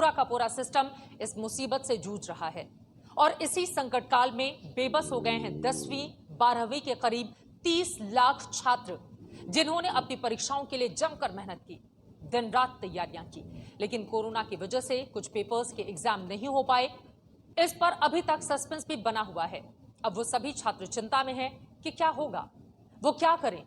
पूरा का पूरा सिस्टम इस मुसीबत से जूझ रहा है और इसी संकट काल में बेबस हो गए हैं 10वीं 12वीं के करीब 30 लाख छात्र, जिन्होंने अपनी परीक्षाओं के लिए जमकर मेहनत की, दिन रात तैयारियां की, लेकिन कोरोना की वजह से कुछ पेपर्स के एग्जाम नहीं हो पाए। इस पर अभी तक सस्पेंस भी बना हुआ है। अब वो सभी छात्र चिंता में हैं कि क्या होगा, वो क्या करें,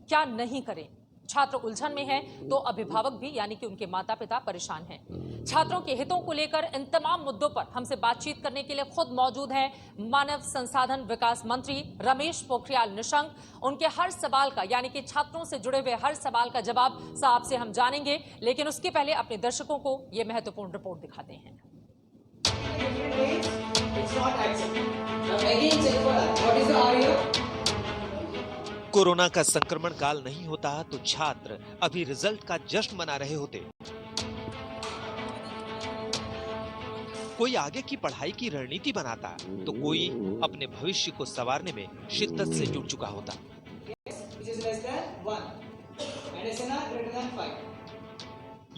क्या नहीं करें। छात्र उलझन में हैं तो अभिभावक भी यानी कि उनके माता पिता परेशान हैं। छात्रों के हितों को लेकर इन तमाम मुद्दों पर हमसे बातचीत करने के लिए खुद मौजूद हैं मानव संसाधन विकास मंत्री रमेश पोखरियाल निशंक। उनके हर सवाल का यानी कि छात्रों से जुड़े हुए हर सवाल का जवाब साहब से हम जानेंगे, लेकिन उसके पहले अपने दर्शकों को यह महत्वपूर्ण रिपोर्ट दिखाते हैं। कोरोना का संक्रमण काल नहीं होता तो छात्र अभी रिजल्ट का जश्न मना रहे होते। कोई आगे की पढ़ाई की रणनीति बनाता तो कोई अपने भविष्य को संवारने में शिद्दत से जुट चुका होता।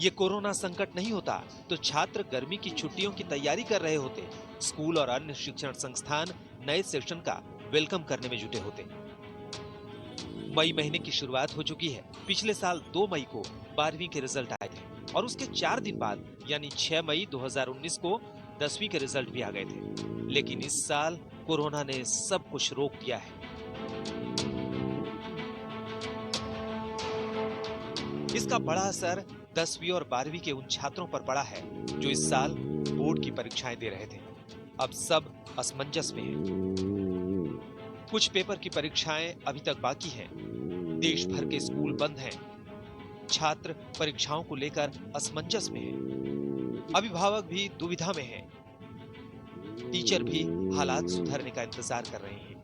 ये कोरोना संकट नहीं होता तो छात्र गर्मी की छुट्टियों की तैयारी कर रहे होते। स्कूल और अन्य शिक्षण संस्थान नए सेशन का वेलकम करने में जुटे होते। मई महीने की शुरुआत हो चुकी है। पिछले साल 2 मई को 12वीं के रिजल्ट आए थे और उसके 4 दिन बाद यानी 6 मई 2019 को 10वीं के रिजल्ट भी आ गए थे। लेकिन इस साल कोरोना ने सब कुछ रोक दिया है। इसका बड़ा असर 10वीं और 12वीं के उन छात्रों पर पड़ा है जो इस साल बोर्ड की परीक्षाएं दे रहे थे। अब सब असमंजस में हैं। कुछ पेपर की परीक्षाएं अभी तक बाकी हैं। देश भर के स्कूल बंद हैं। छात्र परीक्षाओं को लेकर असमंजस में हैं। अभिभावक भी दुविधा में हैं। टीचर भी हालात सुधरने का इंतजार कर रहे हैं।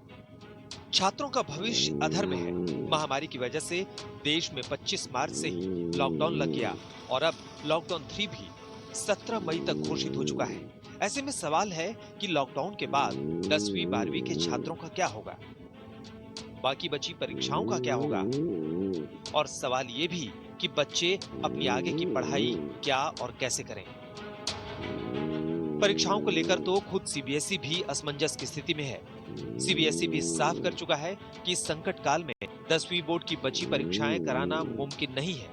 छात्रों का भविष्य अधर में है। महामारी की वजह से देश में 25 मार्च से ही लॉकडाउन लग गया और अब लॉकडाउन 3 भी 17 मई तक घोषित हो चुका है। ऐसे में सवाल है कि लॉकडाउन के बाद 10वीं 12वीं के छात्रों का क्या होगा, बाकी बची परीक्षाओं का क्या होगा, और सवाल ये भी कि बच्चे अपनी आगे की पढ़ाई क्या और कैसे करें। परीक्षाओं को लेकर तो खुद सीबीएसई भी असमंजस की स्थिति में है। सीबीएसई भी साफ कर चुका है कि इस संकट काल में 10वीं बोर्ड की बची परीक्षाएं कराना मुमकिन नहीं है।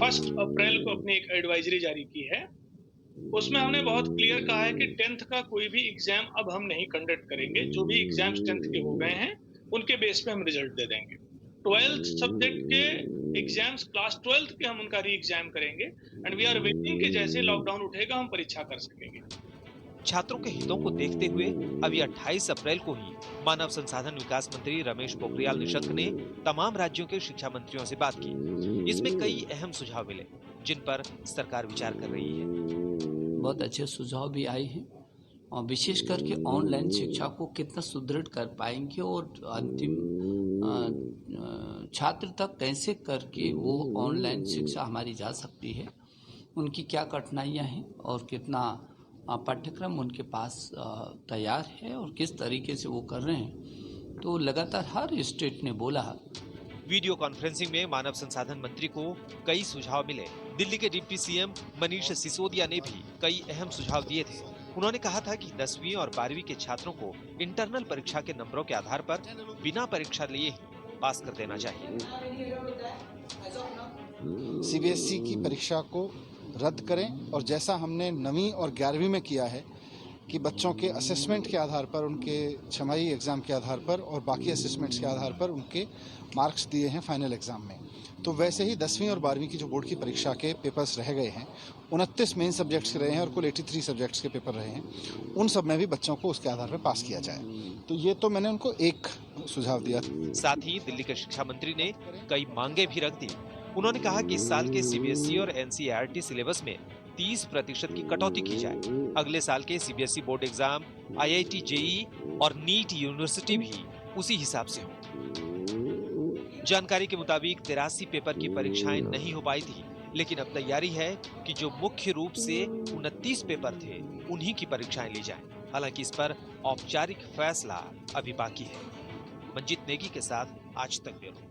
1 अप्रैल को अपनी एक एडवाइजरी जारी की है। उसमें हमने बहुत क्लियर कहा है कि 10th का कोई भी एग्जाम अब हम नहीं कंडक्ट करेंगे। जो भी एग्जाम्स 10th के हो गए हैं उनके बेस पे हम रिजल्ट दे देंगे। 12th सब्जेक्ट के एग्जाम्स क्लास 12th के हम उनका री एग्जाम करेंगे एंड वी आर वेटिंग कि जैसे लॉकडाउन उठेगा हम परीक्षा कर सकेंगे। छात्रों के हितों को देखते हुए अभी 28 अप्रैल को ही मानव संसाधन विकास मंत्री रमेश पोखरियाल निशंक ने तमाम राज्यों के शिक्षा मंत्रियों से बात की। इसमें कई अहम सुझाव मिले जिन पर सरकार विचार कर रही है। बहुत अच्छे सुझाव भी आए हैं और विशेष करके ऑनलाइन शिक्षा को कितना सुदृढ़ कर पाएंगे और अंतिम छात्र तक कैसे करके वो ऑनलाइन शिक्षा हमारी जा सकती है, उनकी क्या कठिनाइयाँ हैं और कितना पाठ्यक्रम उनके पास तैयार है और किस तरीके से वो कर रहे हैं। तो लगातार हर स्टेट ने बोला। वीडियो कॉन्फ्रेंसिंग में मानव संसाधन मंत्री को कई सुझाव मिले। दिल्ली के डिप्टी सीएम मनीष सिसोदिया ने भी कई अहम सुझाव दिए थे। उन्होंने कहा था कि 10वीं और 12वीं के छात्रों को इंटरनल परीक्षा के नंबरों के आधार पर बिना परीक्षा लिए पास कर देना चाहिए। सीबीएसई की परीक्षा को रद्द करें और जैसा हमने 9वीं और 11वीं में किया है कि बच्चों के असेसमेंट के आधार पर, उनके छमाही एग्ज़ाम के आधार पर और बाकी असेसमेंट्स के आधार पर उनके मार्क्स दिए हैं फाइनल एग्ज़ाम में, तो वैसे ही 10वीं और 12वीं की जो बोर्ड की परीक्षा के पेपर्स रह गए हैं, 29 मेन सब्जेक्ट्स रहे हैं और कुल 83 सब्जेक्ट्स के पेपर रहे हैं, उन सब में भी बच्चों को उसके आधार पर पास किया जाए। तो ये तो मैंने उनको एक सुझाव दिया। साथ ही दिल्ली के शिक्षा मंत्री ने कई मांगे भी रख दी। उन्होंने कहा कि इस साल के सीबीएसई और एनसीईआरटी सिलेबस में 30% की कटौती की जाए। अगले साल के CBSE board exam, IIT, JEE और नीट यूनिवर्सिटी भी उसी हिसाब से हो। जानकारी के मुताबिक 83 पेपर की परीक्षाएं नहीं हो पाई थी, लेकिन अब तैयारी है कि जो मुख्य रूप से 29 पेपर थे उन्हीं की परीक्षाएं ली जाएं। हालांकि इस पर औपचारिक फैसला अभी बाकी है। मंजीत नेगी के साथ आज तक ब्यूरो।